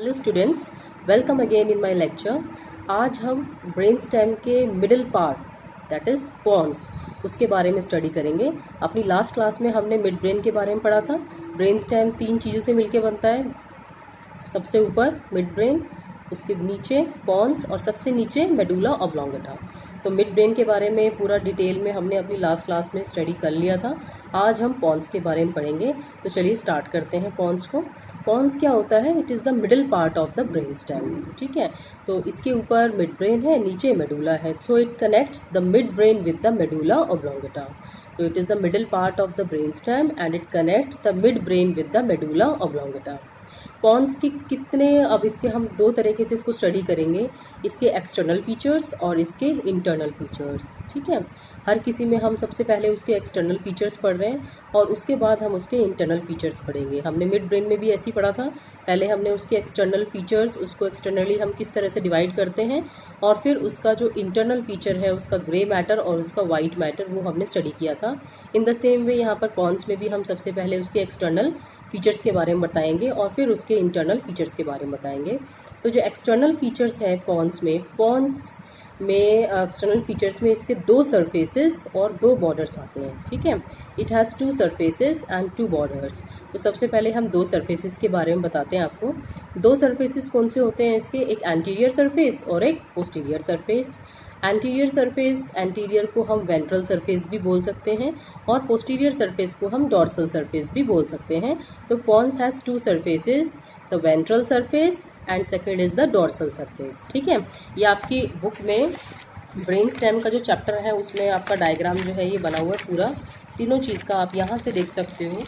Hello students, welcome again in my lecture. आज हम brain stem के middle part that is pons उसके बारे में स्टडी करेंगे। अपनी लास्ट क्लास में हमने मिड ब्रेन के बारे में पढ़ा था। ब्रेन स्टेम 3 चीज़ों से मिलकर बनता है। सबसे ऊपर मिड ब्रेन, उसके नीचे पॉन्स और सबसे नीचे मेडुला ऑब्लोंगेटा। तो मिड ब्रेन के बारे में पूरा डिटेल में हमने अपनी लास्ट क्लास में स्टडी कर लिया था। आज हम पॉन्स के बारे में पढ़ेंगे। तो चलिए स्टार्ट करते हैं पॉन्स को। पॉन्स क्या होता है? It is the middle part of the brain stem. ठीक है, तो इसके ऊपर मिड ब्रेन है, नीचे मेडुला है। So it connects the mid brain with the medulla oblongata. तो it is the middle part of the brain stem and it connects the mid brain with the medulla oblongata. Pons के कितने, अब इसके हम 2 तरीके से इसको स्टडी करेंगे, इसके एक्सटर्नल फीचर्स और इसके इंटरनल फीचर्स। ठीक है, हर किसी में हम सबसे पहले उसके एक्सटर्नल फीचर्स पढ़ रहे हैं और उसके बाद हम उसके इंटरनल फीचर्स पढ़ेंगे। हमने मिड ब्रेन में भी ऐसे ही पढ़ा था। पहले हमने उसके एक्सटर्नल फीचर्स, उसको एक्सटर्नली हम किस तरह से डिवाइड करते हैं, और फिर उसका जो इंटरनल फीचर है, उसका ग्रे मैटर और उसका वाइट मैटर, वो हमने स्टडी किया था। इन द सेम वे यहाँ पर पॉन्स में भी हम सबसे पहले उसके एक्सटर्नल फीचर्स के बारे में बताएंगे और फिर उसके इंटरनल फीचर्स के बारे में बताएंगे। तो जो एक्सटर्नल फीचर्स हैं पॉन्स में एक्सटर्नल फीचर्स में इसके 2 सरफेसेस और 2 बॉर्डर्स आते हैं। ठीक है, it has 2 surfaces and 2 borders. तो सबसे पहले हम 2 सरफेसेस के बारे में बताते हैं आपको। 2 सरफेसेस कौन से होते हैं इसके? एक एंटीरियर सरफेस और एक posterior surface. Anterior surface, anterior को हम वेंट्रल सरफेस भी बोल सकते हैं और पोस्टीरियर सरफेस को हम डॉर्सल सरफेस भी बोल सकते हैं। तो pons has 2 surfaces, the ventral surface and second is the dorsal surface. ठीक है, ये आपकी बुक में ब्रेन स्टेम का जो चैप्टर है उसमें आपका डायग्राम जो है ये बना हुआ है पूरा, तीनों चीज़ का आप यहाँ से देख सकते हो।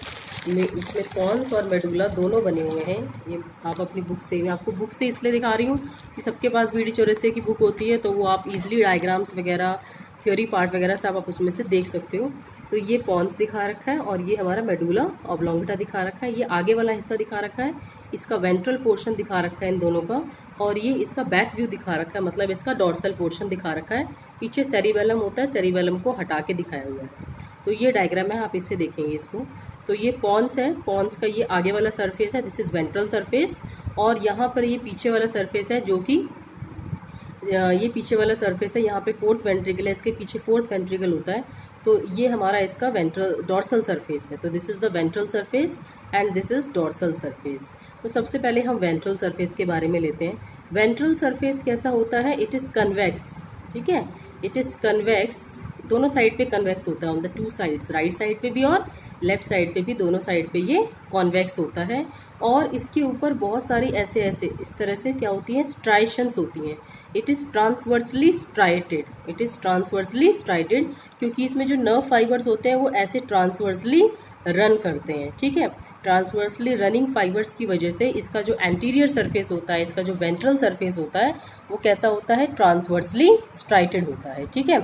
इसमें पॉन्स और मेडुला दोनों बने हुए हैं। ये आप अपनी बुक से, मैं आपको बुक से इसलिए दिखा रही हूँ कि सबके पास बीडी चौरसिया की बुक होती है, तो वो आप इजीली डायग्राम्स वगैरह, थ्योरी पार्ट वगैरह सब आप उसमें से देख सकते हो। तो ये पॉन्स दिखा रखा है और ये हमारा मेडुला ऑब्लोंगेटा दिखा रखा है। ये आगे वाला हिस्सा दिखा रखा है, इसका वेंट्रल पोर्शन दिखा रखा है इन दोनों का, और ये इसका बैक व्यू दिखा रखा है, मतलब इसका डॉर्सल पोर्शन दिखा रखा है। पीछे सेरिबेलम होता है, सेरिबेलम को हटा के दिखाया हुआ है। तो ये डायग्राम है, आप इससे देखेंगे इसको। तो ये पॉन्स है, पॉन्स का ये आगे वाला सरफेस है, दिस इज़ वेंट्रल सरफेस, और यहाँ पर ये पीछे वाला सरफेस है, जो कि ये पीछे वाला सरफेस है। यहाँ पे 4th वेंट्रिकल है, इसके पीछे 4th वेंट्रिकल होता है। तो ये हमारा इसका वेंट्रल डॉर्सल सरफेस है। तो this is the ventral surface and this is dorsal surface. तो सबसे पहले हम वेंट्रल सरफेस के बारे में लेते हैं। वेंट्रल सरफेस कैसा होता है? It is convex. ठीक है, इट इज़ कन्वेक्स, दोनों साइड पे कन्वेक्स होता है, on the 2 sides, right side पे भी और लेफ्ट साइड पे भी, दोनों साइड पे ये कॉन्वेक्स होता है। और इसके ऊपर बहुत सारी ऐसे ऐसे इस तरह से क्या होती हैं, स्ट्राइशंस होती हैं। It is transversely striated, it is transversely striated, क्योंकि इसमें जो नर्व फाइबर्स होते हैं वो ऐसे ट्रांसवर्सली रन करते हैं। ठीक है, ट्रांसवर्सली रनिंग फाइबर्स की वजह से इसका जो एंटीरियर सरफेस होता है, इसका जो वेंट्रल सरफेस होता है, वो कैसा होता है? ट्रांसवर्सली स्ट्राइटेड होता है। ठीक है,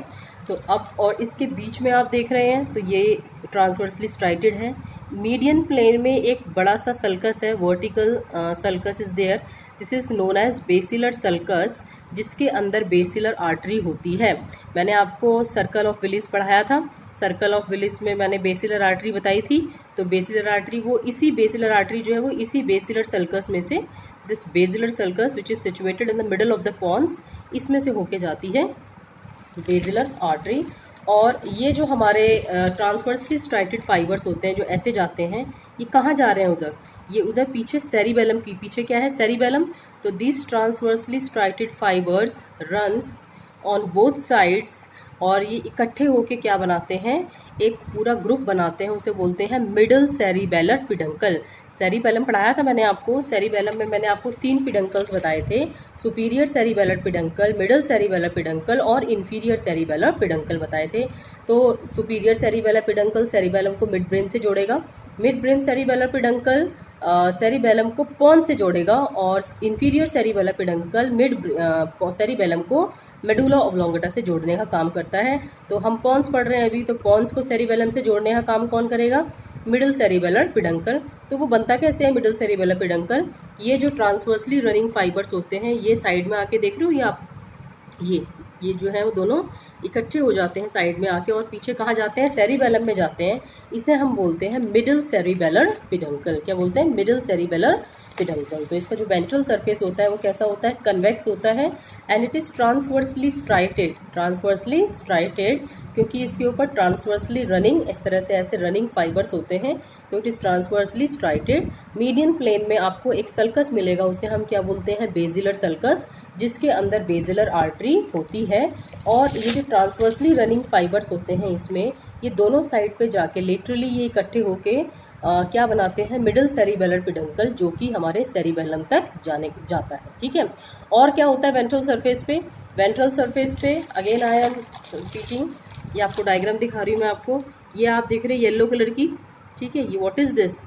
तो अब और इसके बीच में आप देख रहे हैं, तो ये ट्रांसवर्सली स्ट्राइटेड है। मीडियन प्लेन में एक बड़ा सा सल्कस है, vertical sulcus is there, this is known as basilar sulcus, जिसके अंदर बेसिलर आर्टरी होती है। मैंने आपको सर्कल ऑफ विलिस पढ़ाया था, सर्कल ऑफ विलिस में मैंने बेसिलर आर्टरी बताई थी। तो बेसिलर आर्टरी, वो इसी बेसिलर आर्टरी जो है वो इसी बेसिलर सल्कस में से, this basilar sulcus which is situated in the middle of the pons, इसमें से होके जाती है बेसिलर आर्टरी। और ये जो हमारे ट्रांसवर्सली स्ट्राइटेड फाइबर्स होते हैं जो ऐसे जाते हैं, ये कहाँ जा रहे हैं? उधर, ये उधर पीछे सेरिबेलम की पीछे क्या है? सेरिबेलम। तो this transversely striated fibres runs on both sides, और ये इकट्ठे होके क्या बनाते हैं? एक पूरा ग्रुप बनाते हैं, उसे बोलते हैं मिडल सेरिबेलर पिडंकल। सेरिबेलम पढ़ाया था मैंने आपको, सेरिबेलम में मैंने आपको 3 पिडंकल्स बताए थे, superior cerebellar peduncle, middle cerebellar peduncle और इन्फीरियर सेरिबेलर पिडंकल बताए थे। तो सुपीरियर सेरिबेलर पिडंकल सेरिबेलम को मिड ब्रेन से जोड़ेगा, mid brain cerebellar peduncle cerebellum को पॉन्स से जोड़ेगा, और इन्फीरियर सेरिबेलर पिडंकल सेरिबेलम को मेडुला ऑब्लोंगेटा से जोड़ने का काम करता है। तो हम पॉन्स पढ़ रहे हैं अभी, तो पॉन्स को सेरिबेलम से जोड़ने का काम कौन करेगा? Middle cerebellar peduncle. तो वो बनता कैसे है मिडल सेरिबेलर पिडंकल? ये जो ट्रांसवर्सली रनिंग फाइबर्स होते हैं, ये साइड में आके देख रहे हो, ये आप ये जो है वो दोनों इकट्ठे हो जाते हैं साइड में आके, और पीछे कहाँ जाते हैं? सेरिबेलम में जाते हैं। इसे हम बोलते हैं मिडल सेरिबेलर पिडंकल। क्या बोलते हैं? Middle cerebellar peduncle. तो इसका जो वेंट्रल सरफेस होता है वो कैसा होता है, कन्वेक्स होता है and it is transversely striated, क्योंकि इसके ऊपर ट्रांसवर्सली रनिंग इस तरह से ऐसे रनिंग फाइबर्स होते हैं, तो it is transversely striated. Median plane में आपको एक सल्कस मिलेगा, उसे हम क्या बोलते हैं, बेसिलर सल्कस, जिसके अंदर बेसिलर आर्टरी होती है। और ये जो ट्रांसवर्सली रनिंग फाइबर्स होते हैं इसमें, ये दोनों साइड पे जाके लेटरली ये इकट्ठे होके क्या बनाते हैं, मिडिल सेरिबेलर पिडंकल, जो कि हमारे सेरिबेलम तक जाता है। ठीक है। और क्या होता है वेंट्रल सरफेस पे, वेंट्रल सरफेस पे अगेन आई एम रिपीटिंग, ये आपको डायग्राम दिखा रही हूँ मैं आपको, ये आप देख रहे हैं येलो कलर की, ठीक है। ये what is this,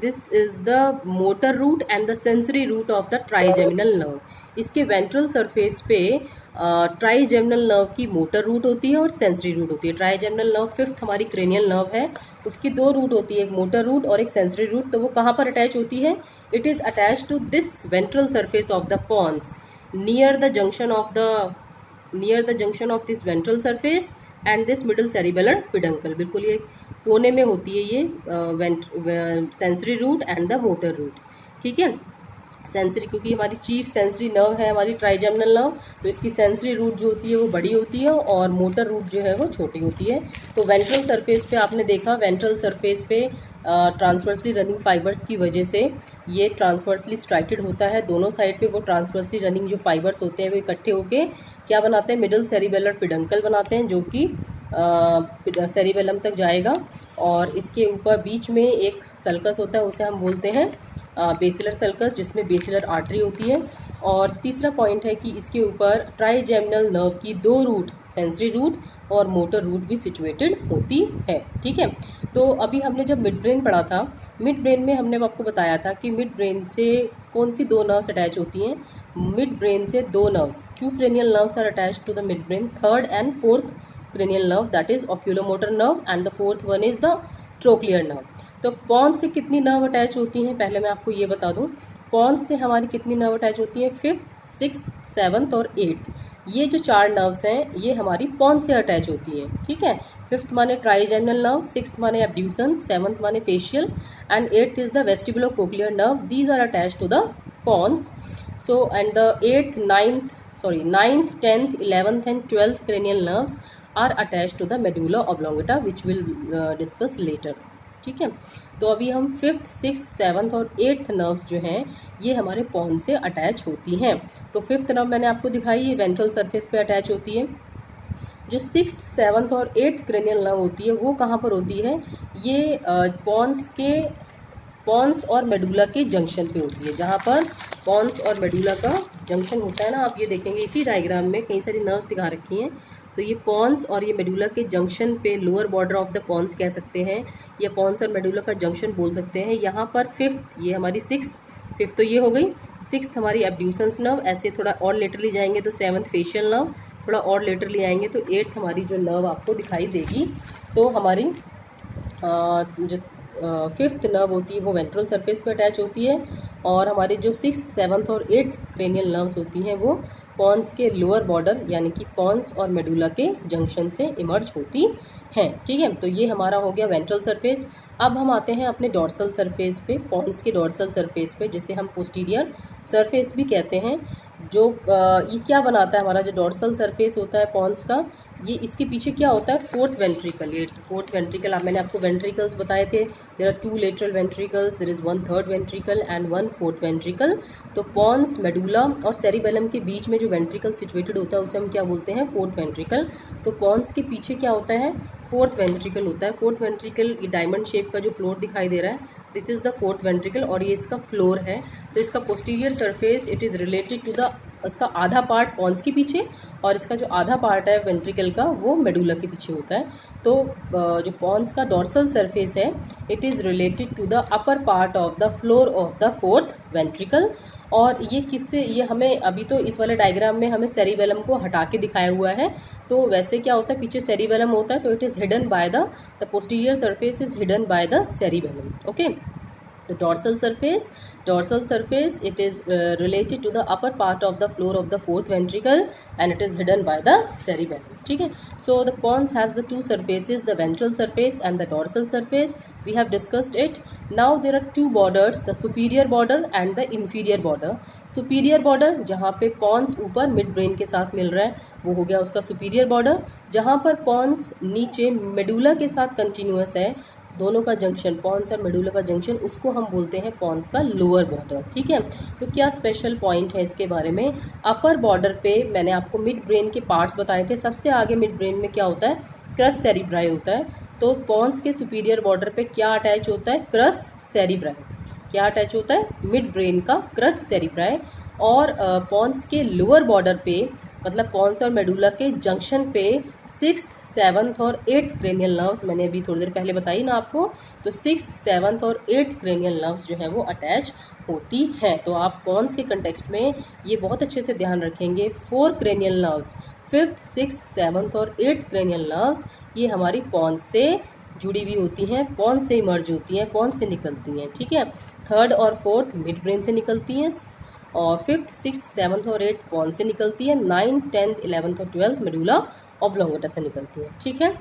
this is the motor root and the sensory root of the trigeminal nerve. इसके वेंट्रल सरफेस पे ट्राइजेमिनल नर्व की मोटर रूट होती है और सेंसरी रूट होती है। ट्राइजेमिनल नर्व फिफ्थ हमारी क्रेनियल नर्व है, उसकी दो रूट होती है, एक मोटर रूट और एक सेंसरी रूट। तो वो कहाँ पर अटैच होती है, it is attach to this ventral surface of the pons near the junction of this ventral surface and this middle cerebellar peduncle. बिल्कुल ये कोने में होती है ये sensory root and the motor root. ठीक है। सेंसरी, क्योंकि हमारी चीफ सेंसरी नर्व है हमारी ट्राइजेमिनल नर्व, तो इसकी सेंसरी रूट जो होती है वो बड़ी होती है और मोटर रूट जो है वो छोटी होती है। तो वेंट्रल सरफेस पे आपने देखा, वेंट्रल सरफेस पे ट्रांसवर्सली रनिंग फाइबर्स की वजह से ये ट्रांसवर्सली स्ट्राइटेड होता है। दोनों साइड पे वो ट्रांसवर्सली रनिंग जो फाइबर्स होते हैं वो इकट्ठे होके क्या बनाते हैं, मिडल सेरिबेलर पिडंकल बनाते हैं, जो कि सेरिबेलम तक जाएगा। और इसके ऊपर बीच में एक सल्कस होता है, उसे हम बोलते हैं बेसिलर सल्कस, जिसमें बेसिलर आर्टरी होती है। और तीसरा पॉइंट है कि इसके ऊपर ट्राइजेमिनल नर्व की दो रूट, सेंसरी रूट और मोटर रूट भी सिचुएटेड होती है। ठीक है। तो अभी हमने जब मिड ब्रेन पढ़ा था, मिड ब्रेन में हमने आपको बताया था कि मिड ब्रेन से कौन सी दो नर्व्स अटैच होती हैं। मिड ब्रेन से दो nerves, two cranial nerves are attach to the mid brain, third and fourth cranial nerve, that is oculomotor nerve, and the fourth one is the trochlear nerve। तो Pond's से कितनी nerve attach होती हैं, पहले मैं आपको ये बता दूं। पॉन्स से हमारी कितनी नर्व अटैच होती है, फिफ्थ, सिक्स्थ, सेवन्थ और एट्थ। ये जो चार नर्व्स हैं ये हमारी पॉन्स से अटैच होती हैं। ठीक है। फिफ्थ माने ट्राइजेमिनल नर्व, सिक्स्थ माने एब्ड्यूसन, सेवन्थ माने facial and eighth is the vestibulocochlear nerve. These are attach to the pons. So and the ninth, 10th, 11th and 12th cranial nerves are attached to the medulla oblongata, which will discuss later। ठीक है। तो अभी हम 5th, 6th, 7th और 8th nerves जो हैं ये हमारे पॉन से अटैच होती हैं। तो 5th नर्व मैंने आपको दिखाई, ये वेंट्रल सरफेस पे अटैच होती है। जो 6th, 7th और 8th क्रेनियल नर्व होती है वो कहाँ पर होती है, ये पॉन्स और मेडुला के जंक्शन पे होती है। जहाँ पर पॉन्स और मेडुला का जंक्शन होता है ना, आप ये देखेंगे इसी डायग्राम में कई सारी नर्व्स दिखा रखी हैं। तो ये पॉन्स और ये मेडुला के जंक्शन पे, lower border of the pons कह सकते हैं, या पॉन्स और मेडुला का जंक्शन बोल सकते हैं। यहाँ पर 5th, ये हमारी 6th तो ये हो गई। 6th हमारी एब्ड्यूसन्स नर्व, ऐसे थोड़ा और लेटरली जाएंगे तो 7th फेशियल नर्व, थोड़ा और लेटरली आएंगे तो 8th हमारी जो नर्व आपको दिखाई देगी। तो हमारी जो 5th नर्व होती है वो वेंट्रल सरफेस पे अटैच होती है, और हमारी जो 6th, 7th और 8th क्रेनियल नर्व्स होती हैं वो पॉन्स के लोअर बॉर्डर यानी कि पॉन्स और मेडुला के जंक्शन से इमर्ज होती हैं। ठीक है। तो ये हमारा हो गया वेंट्रल सरफेस। अब हम आते हैं अपने डॉर्सल सरफेस पे, पॉन्स के डॉर्सल सरफेस पे, जिसे हम पोस्टीरियर सरफेस भी कहते हैं। जो ये क्या बनाता है, हमारा जो डॉर्सल सरफेस होता है पॉन्स का, ये इसके पीछे क्या होता है, फोर्थ वेंट्रिकल। ये फोर्थ वेंट्रिकल, मैंने आपको वेंट्रिकल्स बताए थे, there are 2 lateral ventricles, there is 1 third ventricle and 1 fourth ventricle. तो पॉन्स, मेडुला और सेरिबेलम के बीच में जो वेंट्रिकल सिचुएटेड होता है उसे हम क्या बोलते हैं, फोर्थ वेंट्रिकल। तो पॉन्स के पीछे क्या होता है, फोर्थ वेंट्रिकल होता है। फोर्थ वेंट्रिकल, ये डायमंड शेप का जो फ्लोर दिखाई दे रहा है, this is the fourth ventricle और ये इसका फ्लोर है। तो इसका posterior surface it is related to the, इसका आधा पार्ट पॉन्स के पीछे और इसका जो आधा पार्ट है वेंट्रिकल का वो मेडुला के पीछे होता है। तो जो पॉन्स का डॉर्सल सरफेस है it is related to the upper part of the floor of the fourth ventricle. और ये किससे, ये हमें अभी तो इस वाले डायग्राम में हमें सेरिबेलम को हटा के दिखाया हुआ है। तो वैसे क्या होता है, पीछे सेरिबेलम होता है, तो it is hidden by the posterior surface is hidden by the cerebellum. Okay. The dorsal surface, it is related to the upper part of the floor of the fourth ventricle and it is hidden by the cerebellum. ठीक है. So the pons has the two surfaces, the ventral surface and the dorsal surface. We have discussed it. Now there are two borders, the superior border and the inferior border. Superior border जहाँ पे pons ऊपर mid brain के साथ मिल रहा है वो हो गया उसका सुपीरियर बॉर्डर. जहाँ पर पॉन्स नीचे मेडुला के साथ कंटिन्यूअस है, दोनों का जंक्शन, पॉन्स और मेडुला का जंक्शन, उसको हम बोलते हैं पॉन्स का लोअर बॉर्डर. ठीक है. तो क्या स्पेशल पॉइंट है इसके बारे में? अपर बॉर्डर पे मैंने आपको मिड ब्रेन के पार्ट्स बताए थे. सबसे आगे मिड ब्रेन में क्या होता है? क्रस सेरिब्राई होता है. तो पॉन्स के सुपीरियर बॉर्डर पे क्या अटैच होता है? Cross cerebri. क्या अटैच होता है? मिड ब्रेन का क्रस सेरिब्राई. और पॉन्स के लोअर बॉर्डर पे, मतलब पॉन्स और मेडुला के जंक्शन पे 6th, 7th और 8th क्रेनियल नर्व्स, मैंने अभी थोड़ी देर पहले बताई ना आपको, तो 6th, 7th और 8th क्रेनियल नर्व्स जो है वो अटैच होती हैं. तो आप पॉन्स के कंटेक्स्ट में ये बहुत अच्छे से ध्यान रखेंगे. 4 cranial nerves, 5th, 6th, 7th और 8th क्रेनियल नर्व्स, ये हमारी पॉन्स से जुड़ी हुई होती हैं, पॉन्स से इमर्ज होती हैं, पॉन्स से निकलती हैं. ठीक है. 3rd और 4th मिड ब्रेन से निकलती हैं और 5th, 6th, 7th और 8th पॉन्स से निकलती है. 9th, 10th, 11th और 12th मेडुला ऑब्लोंगेटा से निकलती है. ठीक है.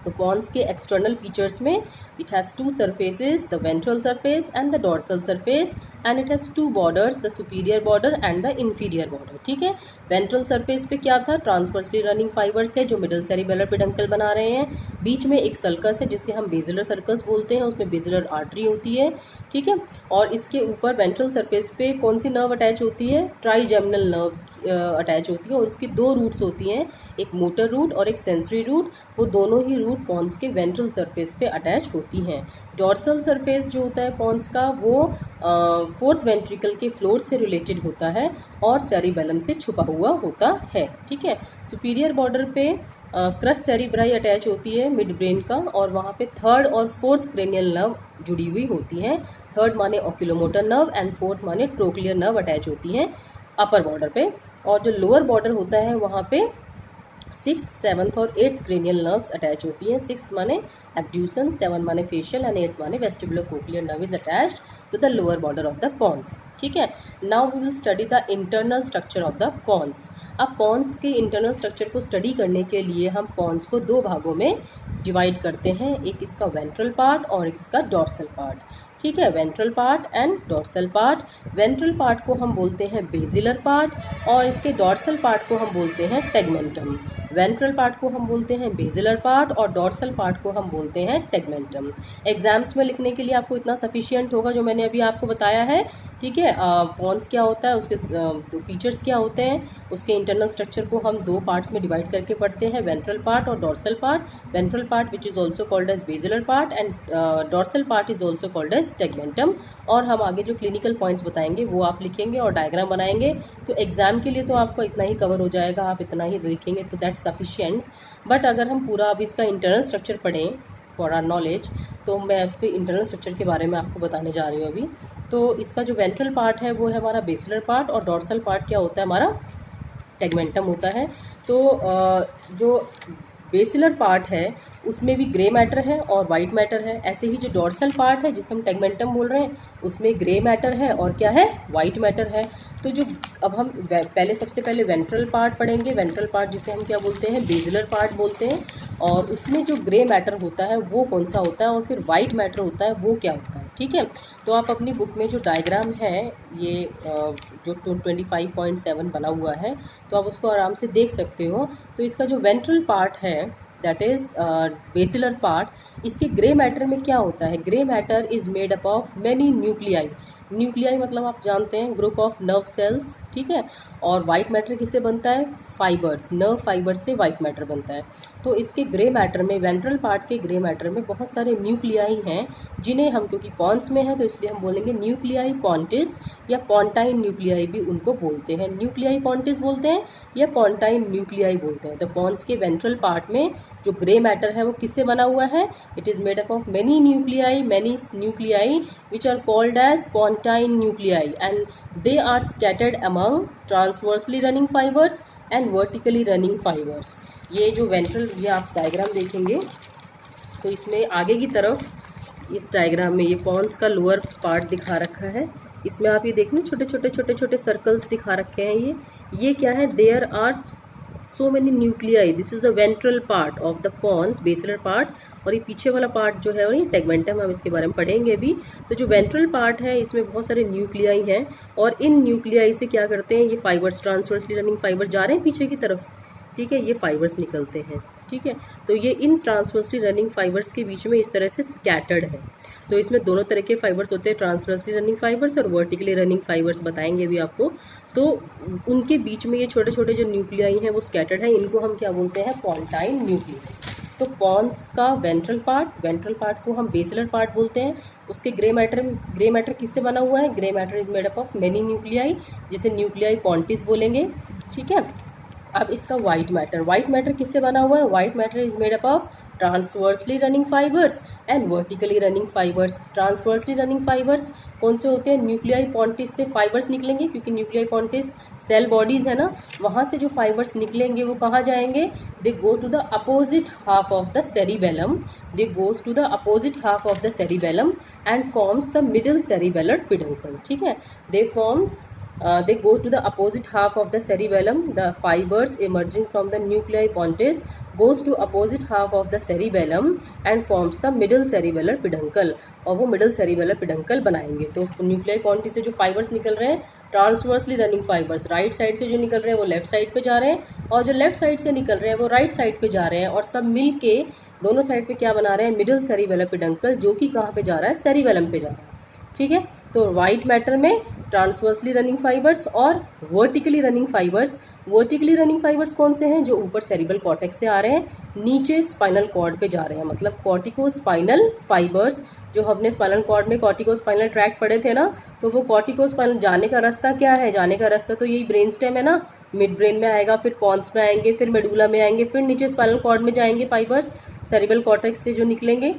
तो पॉन्स के एक्सटर्नल फीचर्स में it has two surfaces, the ventral surface and the dorsal surface, and it has two borders, the superior border and the inferior border. ठीक है. वेंट्रल सरफेस पे क्या था? ट्रांसवर्सली रनिंग फाइबर्स थे जो middle cerebellar peduncle बना रहे हैं. बीच में एक सर्कस है जिसे हम बेसिलर सर्कस बोलते हैं, उसमें बेसिलर आर्टरी होती है. ठीक है. और इसके ऊपर वेंट्रल सरफेस पे कौन सी नर्व अटैच होती है? ट्राइजेमिनल नर्व अटैच होती है और उसकी दो रूट्स होती हैं, एक मोटर रूट और एक सेंसरी रूट. वो दोनों ही रूट पॉन्स के वेंट्रल सरफेस पे अटैच होती हैं. डॉर्सल सरफेस जो होता है पॉन्स का वो फोर्थ वेंट्रिकल के फ्लोर से रिलेटेड होता है और सेरिबेलम से छुपा हुआ होता है. ठीक है. सुपीरियर बॉर्डर पे क्रस सेरिब्राई अटैच होती है मिड ब्रेन का और वहाँ पे 3rd और 4th क्रेनियल नर्व जुड़ी हुई होती हैं. 3rd माने ऑक्यूलोमोटर नर्व एंड 4th माने ट्रोक्लियर नर्व अटैच होती हैं अपर बॉर्डर पे. और जो लोअर बॉर्डर होता है वहाँ पे 6th, 7th और 8th क्रेनियल नर्व्स अटैच होती हैं. 6th माने एब्ड्यूसन, 7 माने फेशियल एंड 8th माने vestibular cochlear nerve is attached to the lower border of the pons. ठीक है. Now we will study the internal structure of the pons. अब pons के internal structure को स्टडी करने के लिए हम पॉन्स को दो भागों में डिवाइड करते हैं, एक इसका वेंट्रल पार्ट और एक इसका डॉर्सल पार्ट. ठीक है. Ventral part and dorsal part. Ventral part को हम बोलते हैं बेसिलर पार्ट और इसके डॉर्सल पार्ट को हम बोलते हैं टेगमेंटम. वेंट्रल पार्ट को हम बोलते हैं बेसिलर पार्ट और डॉर्सल पार्ट को हम बोलते हैं टेगमेंटम. एग्जाम्स में लिखने के लिए आपको इतना सफिशिएंट होगा जो मैंने अभी आपको बताया है. ठीक है. पॉन्स क्या होता है, उसके फीचर्स क्या होते हैं, उसके इंटरनल स्ट्रक्चर को हम दो पार्ट्स में डिवाइड करके पढ़ते हैं, वेंट्रल पार्ट और dorsal part. Ventral part which is also called as basilar part and dorsal part is also called as tegmentum. और हम आगे जो क्लिनिकल पॉइंट्स बताएंगे वो आप लिखेंगे और डायग्राम बनाएंगे. तो एग्जाम के लिए तो आपको इतना ही कवर हो जाएगा, आप इतना ही लिखेंगे तो दैट्स सफिशिएंट. बट अगर हम पूरा अब इसका इंटरनल स्ट्रक्चर पढ़ें फॉर आर नॉलेज, तो मैं उसके इंटरनल स्ट्रक्चर के बारे में आपको बताने जा रही हूँ अभी. तो इसका जो वेंट्रल पार्ट है वो है हमारा बेसिलर पार्ट और डॉर्सल पार्ट क्या होता है? हमारा टेगमेंटम होता है. तो जो बेसिलर पार्ट है उसमें भी ग्रे मैटर है और वाइट मैटर है. ऐसे ही जो डॉर्सल पार्ट है जिसे हम टेगमेंटम बोल रहे हैं उसमें ग्रे मैटर है और क्या है? वाइट मैटर है. तो जो अब हम सबसे पहले वेंट्रल पार्ट पढ़ेंगे. वेंट्रल पार्ट जिसे हम क्या बोलते हैं? बेसिलर पार्ट बोलते हैं. और उसमें जो ग्रे मैटर होता है वो कौन सा होता है और फिर वाइट मैटर होता है वो क्या होता है. ठीक है. तो आप अपनी बुक में जो डायग्राम है ये जो 25.7 बना हुआ है तो आप उसको आराम से देख सकते हो. तो इसका जो वेंट्रल पार्ट है दैट इज़ बेसिलर पार्ट, इसके ग्रे मैटर में क्या होता है? Grey matter is made up of many nuclei. Nuclei मतलब आप जानते हैं ग्रुप ऑफ नर्व सेल्स. ठीक है. और वाइट मैटर किससे बनता है? फाइबर्स, नर्व फाइबर्स से वाइट मैटर बनता है. तो इसके ग्रे मैटर में, वेंट्रल पार्ट के ग्रे मैटर में बहुत सारे न्यूक्लियाई हैं जिन्हें हम, क्योंकि पॉन्स में है तो इसलिए हम बोलेंगे न्यूक्लियाई पॉन्टिस या पॉन्टाइन न्यूक्लियाई भी उनको बोलते हैं. न्यूक्लियाई पॉन्टिस बोलते हैं या पॉन्टाइन न्यूक्लियाई बोलते हैं. तो पॉन्स के वेंट्रल पार्ट में जो ग्रे मैटर है वो किससे बना हुआ है? It is made up of many nuclei which are called as pontine nuclei and they are scattered among transversely running fibres and vertically running fibres. ये जो वेंट्रल, ये आप डायग्राम देखेंगे तो इसमें आगे की तरफ इस डायग्राम में ये पॉन्स का लोअर पार्ट दिखा रखा है। इसमें आप ये देखना छोटे छोटे सर्कल्स दिखा रखे हैं। ये क्या है, there are so many nuclei, this is the ventral part of the pons, basilar part. और ये पीछे वाला पार्ट जो है और ये टेगमेंटम, हम इसके बारे में पढ़ेंगे भी। तो जो वेंट्रल पार्ट है इसमें बहुत सारे न्यूक्लियाई हैं और इन न्यूक्लियाई से क्या करते हैं, ये फाइबर्स, ट्रांसवर्सली रनिंग फाइबर जा रहे हैं पीछे की तरफ, ठीक है, ये फाइबर्स निकलते हैं, ठीक है। तो ये इन ट्रांसवर्सली रनिंग फाइबर्स के बीच में इस तरह से स्कैटर्ड है। तो इसमें दोनों तरह के फाइबर्स होते हैं, ट्रांसवर्सली रनिंग फाइबर्स और वर्टिकली रनिंग फाइबर्स, बताएंगे भी आपको। तो उनके बीच में ये छोटे छोटे जो न्यूक्लियाई हैं वो स्कैटर्ड है, इनको हम क्या बोलते हैं, पॉन्टाइन न्यूक्लियाई। तो पॉन्स का वेंट्रल पार्ट को हम बेसिलर पार्ट बोलते हैं। उसके ग्रे मैटर किससे बना हुआ है, grey matter is made up of many nuclei, जिसे न्यूक्लियाई पॉन्टिस बोलेंगे, ठीक है। अब इसका वाइट मैटर किससे बना हुआ है, white matter is made up of transversely running fibres and vertically running fibres. Transversely running fibres कौन से होते हैं, न्यूक्लियाई पॉन्टिस से फाइबर्स निकलेंगे, क्योंकि न्यूक्लियाई पॉन्टिस सेल बॉडीज है ना, वहाँ से जो फाइबर्स निकलेंगे वो कहाँ जाएंगे, they go to the opposite half of the cerebellum, and forms the middle cerebellar peduncle, ठीक है। They go to the opposite half of the cerebellum. The fibers emerging from the nuclei pontis goes to opposite half of the cerebellum and forms the middle cerebellar peduncle, और वो middle cerebellar peduncle बनाएंगे। तो nuclei पॉन्टिस से जो fibres निकल रहे हैं, transversely running fibres, right side से जो निकल रहे हैं वो लेफ्ट साइड पे जा रहे हैं, और जो लेफ्ट साइड से निकल रहे हैं वो राइट साइड पे जा रहे हैं, और सब मिल के दोनों साइड पे क्या बना रहे हैं, मिडल सेरिबेलर पेडंकल, जो कि कहाँ पे जा रहा है, सेरिबेलम पे जा रहा है, ठीक है। तो वाइट मैटर में ट्रांसवर्सली रनिंग फाइबर्स और वर्टिकली रनिंग फाइबर्स कौन से हैं, जो ऊपर सेरिब्रल कॉर्टेक्स से आ रहे हैं, नीचे स्पाइनल कॉर्ड पे जा रहे हैं, मतलब कॉर्टिको स्पाइनल फाइबर्स। जो हमने स्पाइनल कॉर्ड में कॉर्टिको स्पाइनल ट्रैक्ट पढ़े थे ना, तो वो कॉर्टिको स्पाइनल जाने का रास्ता क्या है, जाने का रास्ता तो यही ब्रेन स्टेम है ना, मिड ब्रेन में आएगा, फिर पॉन्स में आएंगे, फिर मेडुला में आएंगे, फिर नीचे स्पाइनल कॉर्ड में जाएंगे फाइबर्स सेरिब्रल कॉर्टेक्स से जो निकलेंगे।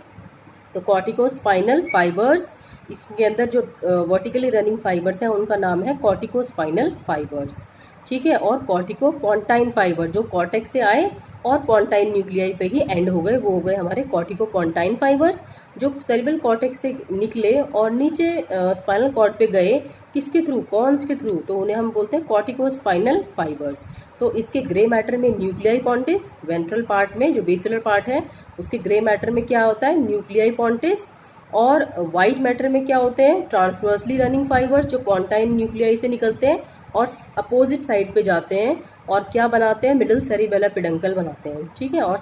तो कॉर्टिको स्पाइनल फाइबर्स, इसके अंदर जो वर्टिकली रनिंग फाइबर्स हैं उनका नाम है कॉर्टिको स्पाइनल फाइबर्स, ठीक है। और कॉर्टिको पॉन्टाइन फाइबर जो कॉर्टेक्स से आए और पॉन्टाइन न्यूक्लियाई पे ही एंड हो गए, वो हो गए हमारे कॉर्टिको पॉन्टाइन फाइबर्स, जो सेरिब्रल कॉर्टेक्स से निकले और नीचे स्पाइनल कॉर्ड पे गए, किसके थ्रू, पॉन्स के थ्रू, तो उन्हें हम बोलते हैं कॉर्टिको स्पाइनल फाइबर्स। तो इसके ग्रे मैटर में न्यूक्लियाई पॉन्टिस, वेंट्रल पार्ट में जो बेसिलर पार्ट है उसके ग्रे मैटर में क्या होता है, न्यूक्लियाई पॉन्टिस, और वाइट मैटर में क्या होते हैं, ट्रांसवर्सली रनिंग फाइबर्स जो पॉन्टाइन न्यूक्लियाई से निकलते हैं और अपोजिट साइड पे जाते हैं और क्या बनाते हैं, मिडिल सेरिबेलर पेडंकल बनाते हैं, ठीक है। और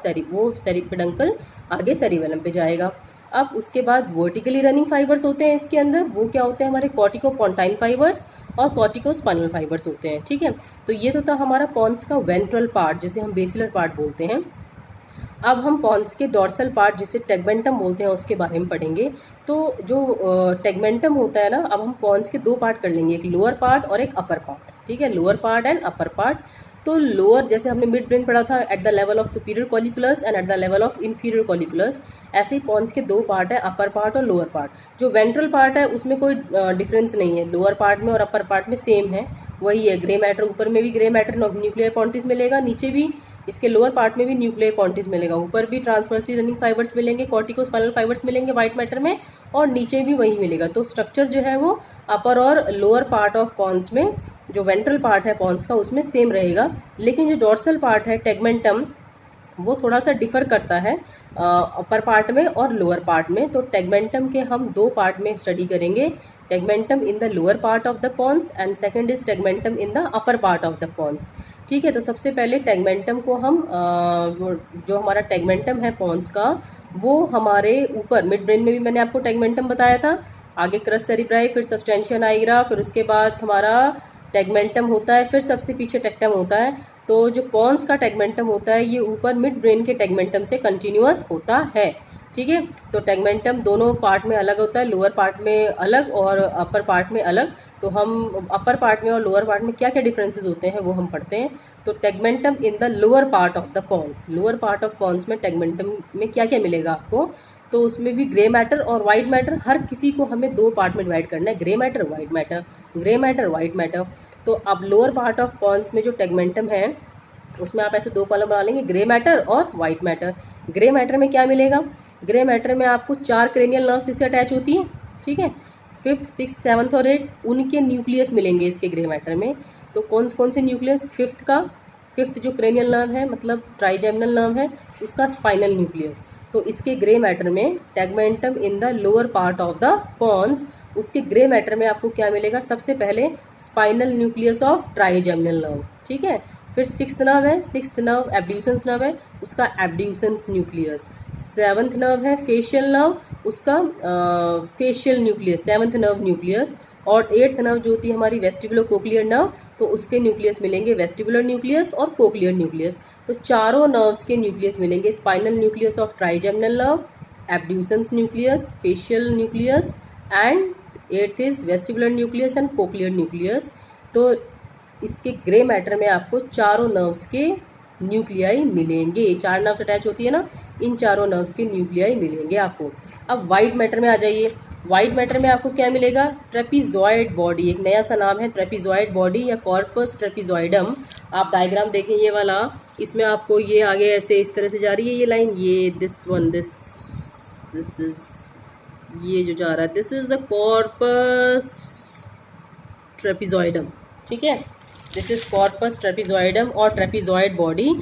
पेडंकल आगे सेरिबेलम पे जाएगा। अब उसके बाद वर्टिकली रनिंग फाइबर्स होते हैं इसके अंदर, वो क्या होते हैं, हमारे कॉर्टिको पॉन्टाइन फाइबर्स और कॉर्टिको स्पाइनल फाइबर्स होते हैं, ठीक है। तो ये तो था हमारा पॉन्स का वेंट्रल पार्ट, जिसे हम बेसिलर पार्ट बोलते हैं। अब हम पॉन्स के डॉर्सल पार्ट जिसे टेगमेंटम बोलते हैं उसके बारे में पढ़ेंगे। तो जो टेगमेंटम होता है ना, अब हम पॉन्स के दो पार्ट कर लेंगे, एक लोअर पार्ट और एक अपर पार्ट, ठीक है, lower part and upper part. तो लोअर, जैसे हमने मिड ब्रेन पढ़ा था, at the level of superior colliculus and at the level of inferior colliculus, ऐसे ही पॉन्स के दो पार्ट है, अपर पार्ट और लोअर पार्ट। जो वेंट्रल पार्ट है उसमें कोई डिफरेंस नहीं है, लोअर पार्ट में और अपर पार्ट में सेम है, वही है, ग्रे मैटर, ऊपर में भी ग्रे मैटर न्यूक्लियर पॉन्टिस मिलेगा, नीचे भी इसके लोअर पार्ट में भी न्यूक्लियर पॉन्टिस मिलेगा, ऊपर भी ट्रांसवर्सली रनिंग फाइबर्स मिलेंगे, कॉर्टिको स्पाइनल फाइबर्स मिलेंगे वाइट मैटर में, और नीचे भी वही मिलेगा। तो स्ट्रक्चर जो है वो अपर और लोअर पार्ट ऑफ पॉन्स में, जो वेंट्रल पार्ट है पॉन्स का उसमें सेम रहेगा, लेकिन जो डॉर्सल पार्ट है टेगमेंटम वो थोड़ा सा डिफर करता है अपर पार्ट में और लोअर पार्ट में। तो टेगमेंटम के हम दो पार्ट में स्टडी करेंगे, tegmentum in the lower part of the pons and second is tegmentum in the upper part of the pons, ठीक है। तो सबसे पहले टेगमेंटम को हम जो हमारा टेगमेंटम है पॉन्स का, वो हमारे ऊपर मिड ब्रेन में भी मैंने आपको टेगमेंटम बताया था, आगे क्रस सेरिब्राई, फिर सब्सटेंशिया नाइग्रा, फिर उसके बाद हमारा टेगमेंटम होता है, फिर सबसे पीछे टेक्टम होता है। तो जो पॉन्स का टेगमेंटम होता है ये ऊपर मिड ब्रेन के टेगमेंटम से कंटिन्यूअस होता है, ठीक है। तो टेगमेंटम दोनों पार्ट में अलग होता है, लोअर पार्ट में अलग और अपर पार्ट में अलग। तो हम अपर पार्ट में और लोअर पार्ट में क्या क्या डिफरेंसेस होते हैं वो हम पढ़ते हैं। तो tegmentum in the lower part of the pons, lower part of pons में टेगमेंटम में क्या क्या मिलेगा आपको, तो उसमें भी ग्रे मैटर और वाइट मैटर, हर किसी को हमें दो पार्ट में डिवाइड करना है, grey matter white matter, grey matter white matter. तो अब लोअर पार्ट ऑफ पॉन्स में जो टेगमेंटम है उसमें आप ऐसे दो कॉलम बना लेंगे, ग्रे मैटर और वाइट मैटर। ग्रे मैटर में क्या मिलेगा? ग्रे मैटर में आपको 4 क्रेनियल नर्व्स इससे अटैच होती है, ठीक है। 5th 6th 7th और 8th उनके न्यूक्लियस मिलेंगे इसके ग्रे मैटर में। तो कौन से न्यूक्लियस? 5th जो क्रेनियल नर्व है, मतलब ट्राइजेमिनल नर्व है, उसका स्पाइनल न्यूक्लियस। तो इसके ग्रे मैटर में tegmentum in the lower part of the pons, उसके ग्रे मैटर में आपको क्या मिलेगा? सबसे पहले spinal nucleus of trigeminal nerve, ठीक है। फिर 6th नर्व है, 6th नर्व एब्ड्यूसेंस नर्व है, उसका एब्ड्यूसेंस न्यूक्लियस। 7th नर्व है फेशियल नर्व, उसका facial nucleus, 7th nerve nucleus. और 8th नर्व जो होती है हमारी वेस्टिबुलो कोक्लियर नर्व, तो उसके न्यूक्लियस मिलेंगे वेस्टिबुलर न्यूक्लियस और कोक्लियर न्यूक्लियस। तो चारों नर्व्स के न्यूक्लियस मिलेंगे, spinal nucleus of trigeminal nerve, abducens nucleus, facial nucleus and 8th is vestibular nucleus and cochlear nucleus. तो इसके ग्रे मैटर में आपको चारों नर्व्स के न्यूक्लियाई मिलेंगे। 4 नर्व्स अटैच होती है ना, इन चारों नर्व्स के न्यूक्लियाई मिलेंगे आपको। अब वाइट मैटर में आ जाइए। वाइट मैटर में आपको क्या मिलेगा? ट्रेपीजॉइड बॉडी, एक नया सा नाम है ट्रेपीजॉइड बॉडी या कॉर्पस ट्रेपीजॉइडम। आप डायग्राम देखें ये वाला, इसमें आपको ये आगे ऐसे इस तरह से जा रही है ये लाइन, ये दिस इज ये जो जा रहा है, this is the corpus trapezoideum, ठीक है। दिस इज कॉर्पस ट्रेपीजॉइडम और trapezoid body.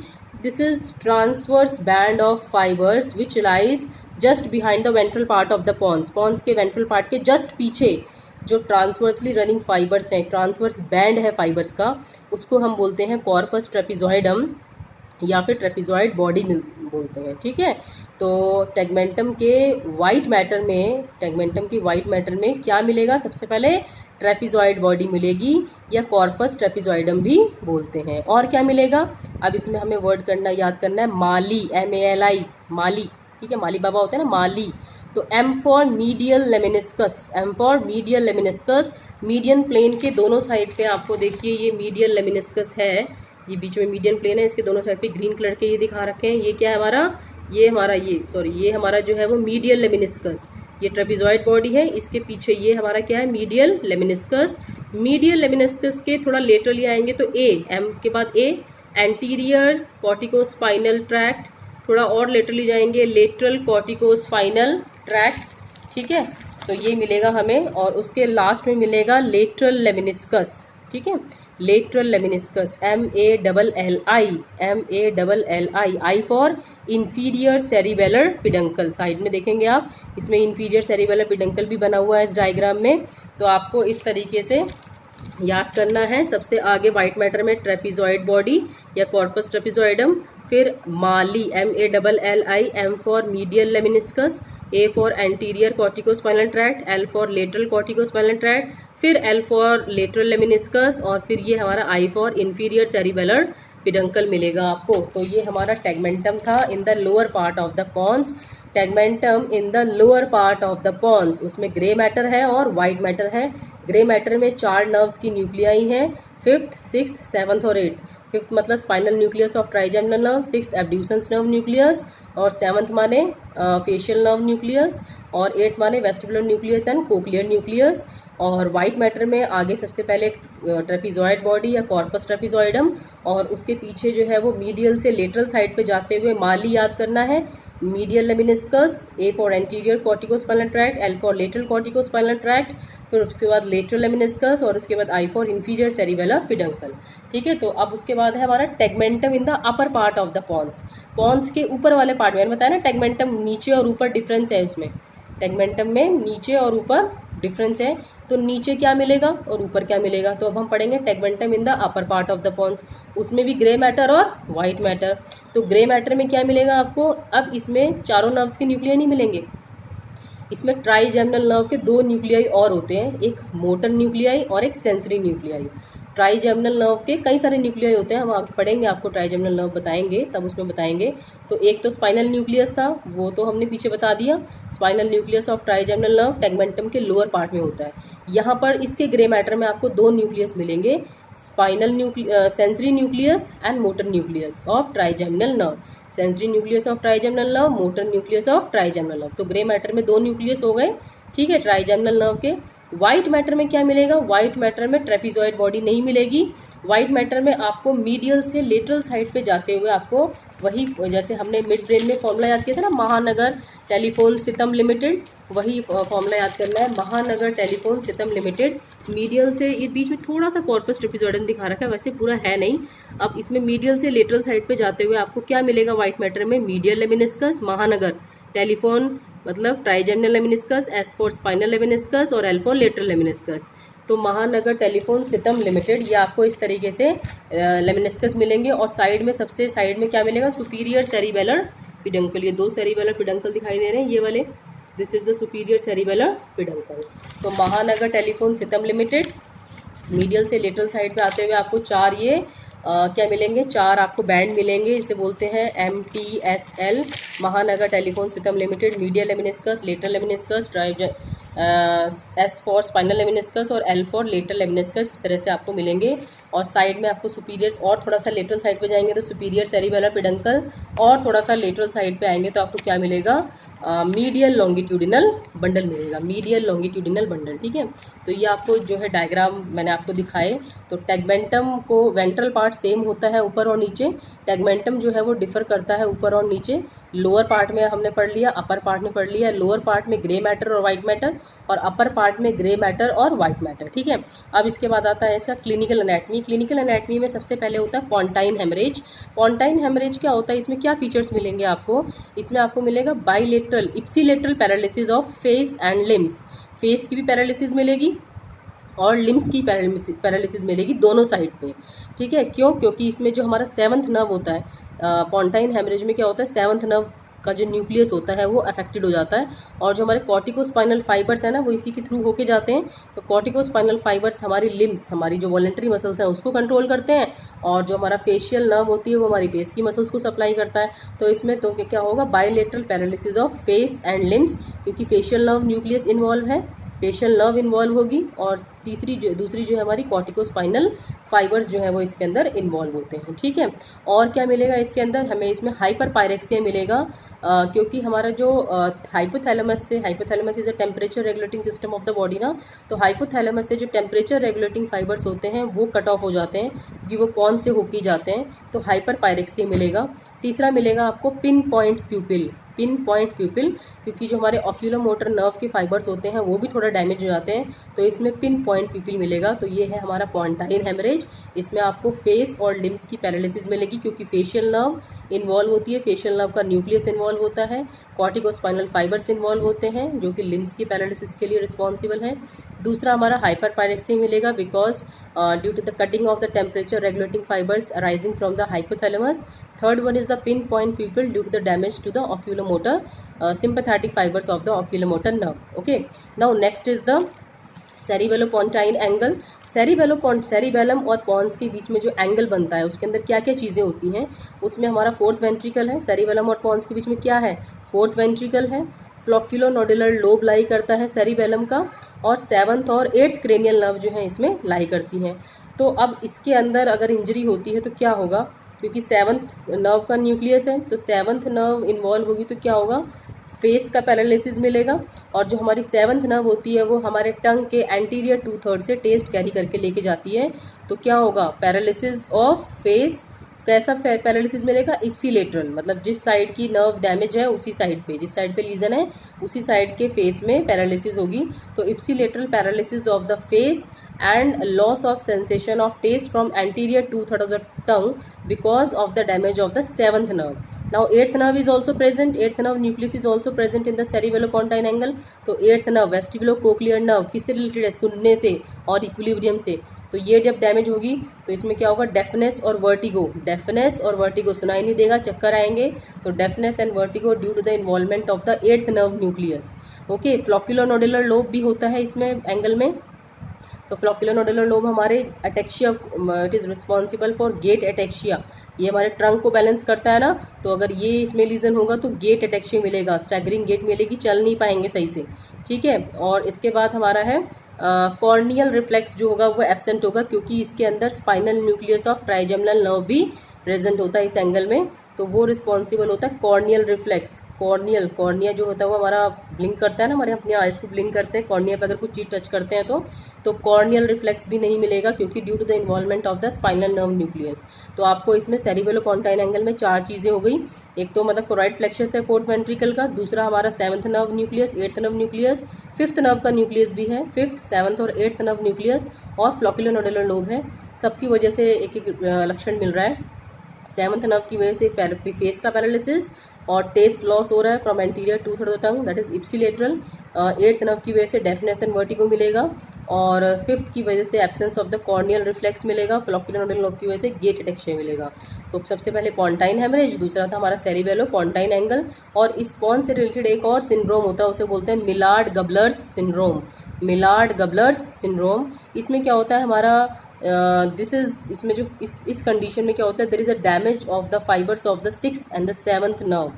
This is transverse band of fibres which lies just behind the ventral part of the pons. Pons के वेंट्रल पार्ट के जस्ट पीछे जो ट्रांसवर्सली रनिंग फाइबर्स हैं, transverse band है फाइबर्स का, उसको हम बोलते हैं कॉर्पस ट्रेपीजॉइडम या फिर ट्रेपीजॉइड बॉडी बोलते हैं, ठीक है। तो टेगमेंटम के वाइट मैटर में क्या मिलेगा? सबसे पहले ट्रेपीजॉइड बॉडी मिलेगी या कॉर्पस ट्रेपीजॉइडम भी बोलते हैं। और क्या मिलेगा? अब इसमें हमें वर्ड याद करना है, माली, MALI, माली, ठीक है। माली बाबा होते हैं ना, माली। तो M for medial lemniscus, median plane के दोनों साइड पे आपको देखिए ये मीडियल लेमिनिस्कस है, ये बीच में मीडियन प्लेन है, इसके दोनों साइड पे ग्रीन कलर के ये दिखा रखे हैं। ये क्या है हमारा? ये हमारा जो है वो मीडियल लेमिनिस्कस। ये ट्रेपीजॉइड बॉडी है, इसके पीछे ये हमारा क्या है? Medial lemniscus. मीडियल लेमिनिस्कस के थोड़ा लेटरली आएंगे तो M के बाद एंटीरियर कॉर्टिकोस्पाइनल ट्रैक्ट, थोड़ा और लेटरली जाएंगे लेटरल कॉर्टिकोस्पाइनल ट्रैक्ट, ठीक है। तो ये मिलेगा हमें, और उसके लास्ट में मिलेगा लेटरल लेमिनिस्कस, ठीक है। Lateral lemniscus, MALLI, I for inferior cerebellar peduncle. Side में देखेंगे आप, इसमें इंफीरियर सेरिबेलर पिडंकल भी बना हुआ है इस डायग्राम में। तो आपको इस तरीके से याद करना है। सबसे आगे वाइट मैटर में ट्रेपीजॉइड बॉडी या कॉर्पस ट्रेपीजॉइडम, फिर माली, MALLI, M for medial lemniscus, A for anterior corticospinal tract, L for lateral corticospinal tract, फिर L फॉर लेटरल लेमिनिस्कस, और फिर ये हमारा I for inferior cerebellar peduncle मिलेगा आपको। तो ये हमारा टेगमेंटम था in the lower part of the pons. Tegmentum in the lower part of the pons, उसमें ग्रे मैटर है और वाइट मैटर है। ग्रे मैटर में 4 नर्व्स की न्यूक्लियाई हैं, 5th 6th 7th और 8th। 5th मतलब spinal nucleus of trigeminal nerve, 6th abducens nerve nucleus, और 7th माने फेशियल नर्व न्यूक्लियस, और 8th माने vestibular nucleus and cochlear nucleus. और वाइट मैटर में आगे सबसे पहले ट्रेपीजॉइड बॉडी या कॉर्पस ट्रेपीजॉइडम, और उसके पीछे जो है वो मीडियल से लेटरल साइड पे जाते हुए माली याद करना है, medial lemniscus, A for anterior corticospinal tract, L for lateral corticospinal tract, फिर उसके बाद लेटरल लेमिनिस्कस, और उसके बाद I for inferior cerebellar peduncle, ठीक है। तो अब उसके बाद है हमारा tegmentum in the upper part of the pons. Pons के ऊपर वाले पार्ट में, मैंने बताया ना टेगमेंटम नीचे और ऊपर डिफरेंस है, उसमें टेगमेंटम में नीचे और ऊपर डिफरेंस है। तो नीचे क्या मिलेगा और ऊपर क्या मिलेगा? तो अब हम पढ़ेंगे tegmentum in the upper part of the pons, उसमें भी ग्रे मैटर और वाइट मैटर। तो ग्रे मैटर में क्या मिलेगा आपको? अब इसमें चारों नर्व्स के न्यूक्लियाई नहीं मिलेंगे, इसमें ट्राइजेमिनल नर्व के 2 न्यूक्लियाई और होते हैं, एक मोटर न्यूक्लियाई और एक सेंसरी न्यूक्लियाई। ट्राइजेमिनल नर्व के कई सारे न्यूक्लियाई होते हैं, हम आगे पढ़ेंगे, आपको ट्राइजेमिनल नर्व बताएंगे तब उसमें बताएंगे। तो एक तो स्पाइनल न्यूक्लियस था, वो तो हमने पीछे बता दिया। Spinal nucleus of trigeminal nerve tegmentum के लोअर पार्ट में होता है। यहाँ पर इसके ग्रे मैटर में आपको 2 न्यूक्लियस मिलेंगे, sensory nucleus and motor nucleus of trigeminal nerve. Sensory nucleus of trigeminal nerve, motor nucleus of trigeminal nerve. तो ग्रे मैटर में 2 न्यूक्लियस हो गए, ठीक है, ट्राइजेमिनल नर्व के। व्हाइट मैटर में क्या मिलेगा? व्हाइट मैटर में ट्रेपीजॉइड बॉडी नहीं मिलेगी। व्हाइट मैटर में आपको मीडियल से लेटरल साइड पे जाते हुए आपको वही, जैसे हमने मिड ब्रेन में फॉर्मूला याद किया था ना, महानगर टेलीफोन सितम लिमिटेड, वही फॉर्मूला याद करना है, महानगर टेलीफोन सितम लिमिटेड। मीडियल से, ये बीच में थोड़ा सा कॉर्पस ट्रेपीजॉइडम दिखा रखा है, वैसे पूरा है नहीं। अब इसमें मीडियल से लेटरल साइड पे जाते हुए आपको क्या मिलेगा व्हाइट मैटर में? मीडियल लेमिनिस्कस, महानगर टेलीफोन मतलब trigeminal lemniscus, S for spinal lemniscus और एल फॉर लेटरल लेमिनिस्कस। तो महानगर टेलीफोन सितम लिमिटेड, ये आपको इस तरीके से लेमिनिस्कस मिलेंगे। और साइड में, सबसे साइड में क्या मिलेगा? Superior cerebellar peduncle. ये 2 सेरिबेलर पिडंकल दिखाई दे रहे हैं, ये वाले, this is the superior cerebellar peduncle. तो महानगर टेलीफोन सितम लिमिटेड, मीडियल से लेटरल साइड पे आते हुए आपको 4 ये क्या मिलेंगे? 4 आपको बैंड मिलेंगे, इसे बोलते हैं MTSL, महानगर टेलीफोन सितम limited, medial lemniscus, lateral lemniscus, S for spinal lemniscus और L फॉर लेटरल लेमिनिस्कस, इस तरह से आपको मिलेंगे। और साइड में आपको सुपीरियर, और थोड़ा सा लेटरल साइड पे जाएंगे तो सुपीरियर सेरिबेलर पिडंकल, और थोड़ा सा लेटरल साइड पे आएंगे तो आपको क्या मिलेगा? मीडियल लॉन्गिट्यूडिनल बंडल मिलेगा, मीडियल लॉन्गिट्यूडिनल बंडल। ठीक है, तो ये आपको जो है डायग्राम मैंने आपको दिखाए। तो टैगमेंटम को वेंट्रल पार्ट सेम होता है ऊपर और नीचे, टैगमेंटम जो है वो डिफर करता है ऊपर और नीचे। लोअर पार्ट में हमने पढ़ लिया, अपर पार्ट में पढ़ लिया। लोअर पार्ट में ग्रे मैटर और वाइट मैटर, और अपर पार्ट में ग्रे मैटर और वाइट मैटर। ठीक है, अब इसके बाद आता है इसका क्लिनिकल एनाटमी। क्लिनिकल एनाटमी में सबसे पहले होता है पॉन्टाइन हेमरेज। पॉन्टाइन हेमरेज क्या होता है? इसमें क्या फीचर्स मिलेंगे आपको? इसमें आपको मिलेगा bilateral ipsilateral paralysis of face and limbs. Face की भी पैरालिसिस मिलेगी और लिम्स की पैरालिसिस मिलेगी, दोनों साइड पे। ठीक है, क्यों? क्योंकि इसमें जो हमारा 7th नर्व होता है, पॉन्टाइन हेमरेज में क्या होता है? 7th नर्व का जो न्यूक्लियस होता है वो अफेक्टेड हो जाता है, और जो हमारे कॉर्टिकोस्पाइनल फाइबर्स है ना, वो इसी के थ्रू होके जाते हैं। तो कॉर्टिकोस्पाइनल फाइबर्स हमारी लिम्स, हमारी जो वॉलेंटरी मसल्स हैं उसको कंट्रोल करते हैं, और जो हमारा फेशियल नर्व होती है वो हमारी फेस की मसल्स को सप्लाई करता है। तो इसमें तो क्या होगा? Bilateral paralysis of face and limbs, क्योंकि फेशियल नर्व न्यूक्लियस इन्वॉल्व है, फेशियल नर्व इन्वॉल्व होगी, और दूसरी जो है हमारी कॉर्टिकोस्पाइनल फाइबर्स जो है वो इसके अंदर इन्वॉल्व होते हैं। ठीक है, और क्या मिलेगा इसके अंदर? हमें इसमें हाइपर पायरेक्सिया मिलेगा, क्योंकि हमारा जो हाइपोथैलेमस से, hypothalamus is a temperature regulating system of the body ना, तो हाइपोथैलेमस से जो टेम्परेचर रेगुलेटिंग फाइबर्स होते हैं वो कट ऑफ हो जाते हैं, क्योंकि वो पॉन से होके जाते हैं, तो हाइपर पायरेक्सिया मिलेगा। तीसरा मिलेगा आपको पिन पॉइंट प्यूपिल। पिन पॉइंट प्यूपिल, क्योंकि जो हमारे ऑक्यूलर मोटर नर्व के फाइबर्स होते हैं वो भी थोड़ा डैमेज हो जाते हैं, तो इसमें पिन पॉइंट प्यूपिल मिलेगा। तो ये है हमारा पॉन्टाइन हेमरेज। इसमें आपको फेस और लिम्स की पैरालिसिस मिलेगी, क्योंकि फेशियल नर्व इन्वॉल्व होती है, फेशियल नर्व का न्यूक्लियस इन्वॉल्व होता है, कॉर्टिकोस्पाइनल फाइबर्स इन्वॉल्व होते हैं जो कि लिम्स की पैरालिसिस के लिए रिस्पॉन्सिबल है। दूसरा हमारा हाइपर पायरेक्सिया मिलेगा, because due to the cutting of the temperature regulating fibres arising from the hypothalamus. Third one is the pinpoint pupil due to the damage to the oculomotor sympathetic fibers of the oculomotor nerve. Okay, now next is the cerebellopontine angle. Cerebellum और Pond's के बीच में जो angle बनता है उसके अंदर क्या क्या चीज़ें होती हैं? उसमें हमारा 4th वेंट्रिकल है। सेरिबेलम और पॉन्स के बीच में क्या है? 4th वेंट्रिकल है। फ्लोक्यूलोनोडुलर लोब लाई करता है सेरिबेलम का, और 7th और 8th क्रेनियल नर्व जो है इसमें लाई करती हैं। तो अब इसके अंदर अगर इंजरी होती है तो क्या होगा? क्योंकि 7th नर्व का न्यूक्लियस है, तो 7th नर्व इन्वॉल्व होगी तो क्या होगा? फेस का पैरालिसिस मिलेगा। और जो हमारी 7th नर्व होती है वो हमारे टंग के एंटीरियर 2/3 से टेस्ट कैरी करके लेके जाती है, तो क्या होगा? Paralysis of face. कैसा पैरालिसिस मिलेगा? इप्सीलेटरल, मतलब जिस साइड की नर्व डैमेज है उसी साइड पे, जिस साइड पे लीजन है उसी साइड के फेस में पैरालिसिस होगी। तो ipsilateral paralysis of the face and loss of sensation of taste from anterior 2/3 of the tongue because of the damage of the 7th nerve. Now 8th nerve is also present. 8th nerve nucleus is also present in the cerebellopontine angle. तो 8th nerve vestibulocochlear nerve किससे related है? सुनने से और equilibrium से। तो ये जब डैमेज होगी तो इसमें क्या होगा? डेफनेस और वर्टिगो। डेफनेस और वर्टिगो, सुनाई नहीं देगा, चक्कर आएंगे, तो deafness and vertigo due to the involvement of the 8th nerve nucleus. Okay, flocculonodular lobe भी होता है इसमें एंगल में। तो फ्लोक्यूलोनोडुलर लोब हमारे ataxia, it is responsible for gait ataxia. ये हमारे ट्रंक को बैलेंस करता है ना, तो अगर ये इसमें लीजन होगा तो गेट अटेक्शिया मिलेगा, स्टैगरिंग गेट मिलेगी, चल नहीं पाएंगे सही से। ठीक है, और इसके बाद हमारा है कॉर्नियल रिफ्लेक्स जो होगा वो एब्सेंट होगा, क्योंकि इसके अंदर spinal nucleus of trigeminal nerve भी प्रेजेंट होता है इस एंगल में, तो वो रिस्पॉन्सिबल होता है कॉर्नियल रिफ्लेक्स। कॉर्निया जो होता है वो हमारा ब्लिंक करता है ना, हमारे अपने आइज को ब्लिंक करते हैं, कॉर्निया पे अगर कुछ चीज़ टच करते हैं तो कॉर्नियल रिफ्लेक्स भी नहीं मिलेगा, क्योंकि due to the involvement of the spinal nerve nucleus. तो आपको इसमें सेरिबेलोपोंटाइन एंगल में 4 चीज़ें हो गई। एक तो मतलब कोराइड प्लेक्सस है फोर्थ वेंट्रिकल का, दूसरा हमारा 7th nerve nucleus, 8th nerve nucleus, 5th nerve का न्यूक्लियस भी है, 5th 7th और 8th नर्व न्यूक्लियस, और फ्लोक्यूलोनोडुलर लोब है। सबकी वजह से एक एक लक्षण मिल रहा है। 7th नर्व की वजह से फेस का पैरालिसिस और टेस्ट लॉस हो रहा है from anterior two third tongue, that is ipsilateral. 8th nerve की वजह से डेफनेस एंड वर्टिगो मिलेगा, और 5th की वजह से absence of the corneal reflex मिलेगा, फ्लोक्यूलोनोडुलर लोब की वजह से गेट एटेक्शिया मिलेगा। तो सबसे पहले पॉन्टाइन हेमरेज, दूसरा था हमारा सेरिबेलोपोंटाइन एंगल, और इस पॉन से रिलेटेड एक और सिंड्रोम होता है, उसे बोलते हैं मिलार्ड गबलर्स सिंड्रोम। मिलार्ड गबलर्स सिंड्रोम, इसमें क्या होता है हमारा इसमें जो इस कंडीशन में क्या होता है, there is a damage of the fibres of the 6th and the 7th nerve.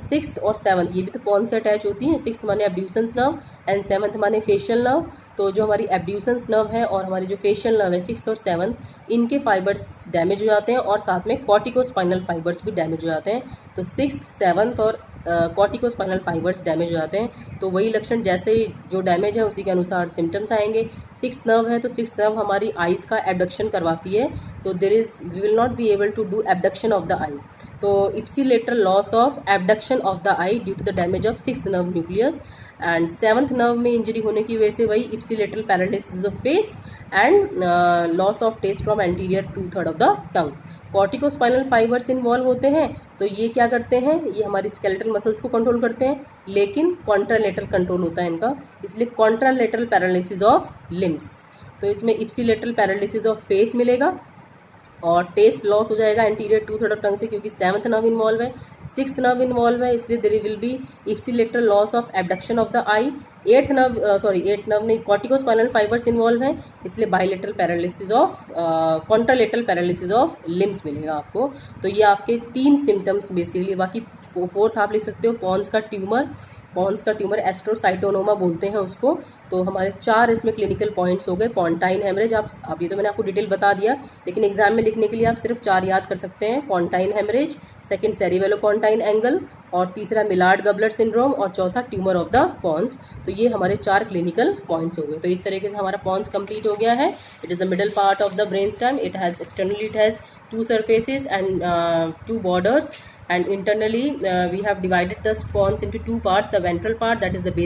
6th और 7th ये भी तो पॉन से अटैच होती है। 6th माने एब्ड्यूसेंस नर्व एंड 7th माने फेशियल नर्व। तो जो हमारी एब्ड्यूसेंस नर्व है और हमारी जो फेशियल नर्व है 6th और 7th, इनके फाइबर्स डैमेज हो जाते हैं, और साथ में कॉर्टिकोस्पाइनल फाइबर्स भी डैमेज हो जाते हैं। तो 6th 7th और कॉर्टिकोस्पाइनल फाइबर्स डैमेज हो जाते हैं। तो वही लक्षण, जैसे ही जो डैमेज है उसी के अनुसार सिम्टम्स आएंगे। 6th नर्व है तो 6th नर्व हमारी आइज़ का एबडक्शन करवाती है, तो we will not be able to do abduction of the eye. तो ipsilateral loss of abduction of the eye due to the damage of 6th nerve nucleus. And 7th nerve में injury होने की वजह से वही ipsilateral paralysis of face and loss of taste from anterior 2/3 of the tongue. Corticospinal fibres involve होते हैं, तो ये क्या करते हैं, ये हमारी स्केलेटल मसल्स को कंट्रोल करते हैं, लेकिन कॉन्ट्रालेटरल कंट्रोल होता है इनका, इसलिए कॉन्ट्रालेटरल पैरालिसिस ऑफ लिम्स। तो इसमें इप्सिलेटरल पैरालिसिस ऑफ फेस मिलेगा, और टेस्ट लॉस हो जाएगा एंटीरियर 2/3 ऑफ टंग से, क्योंकि 7th नर्व इन्वॉल्व है, 6th नर्व इन्वॉल्व है, इसलिए there will be ipsilateral loss of abduction of the eye. 8th nerve नहीं, कॉर्टिकोस्पाइनल फाइबर्स इन्वॉल्व है, इसलिए bilateral paralysis of contralateral paralysis of limbs मिलेगा आपको। तो ये आपके 3 सिम्टम्स बेसिकली। बाकी 4th आप लिख सकते हो पॉन्स का ट्यूमर एस्ट्रोसाइटोनोमा बोलते हैं उसको। तो हमारे 4 इसमें क्लिनिकल पॉइंट्स हो गए। पॉन्टाइन हेमरेज, आप ये तो मैंने आपको डिटेल बता दिया, लेकिन एग्जाम में लिखने के लिए आप सिर्फ 4 याद कर सकते हैं। पॉन्टाइन हेमरेज, सेकंड सेरिबेलोपोंटाइन एंगल, और तीसरा मिलार्ड गबलर सिंड्रोम, और चौथा ट्यूमर ऑफ द पॉन्स। तो ये हमारे 4 क्लिनिकल पॉइंट्स हो गए। तो इस तरीके से हमारा पॉन्स कंप्लीट हो गया है। It is the middle part of the brain stem. It has externally it has 2 surfaces and 2 borders, and internally we have divided the pons into 2 parts, the ventral part, that is the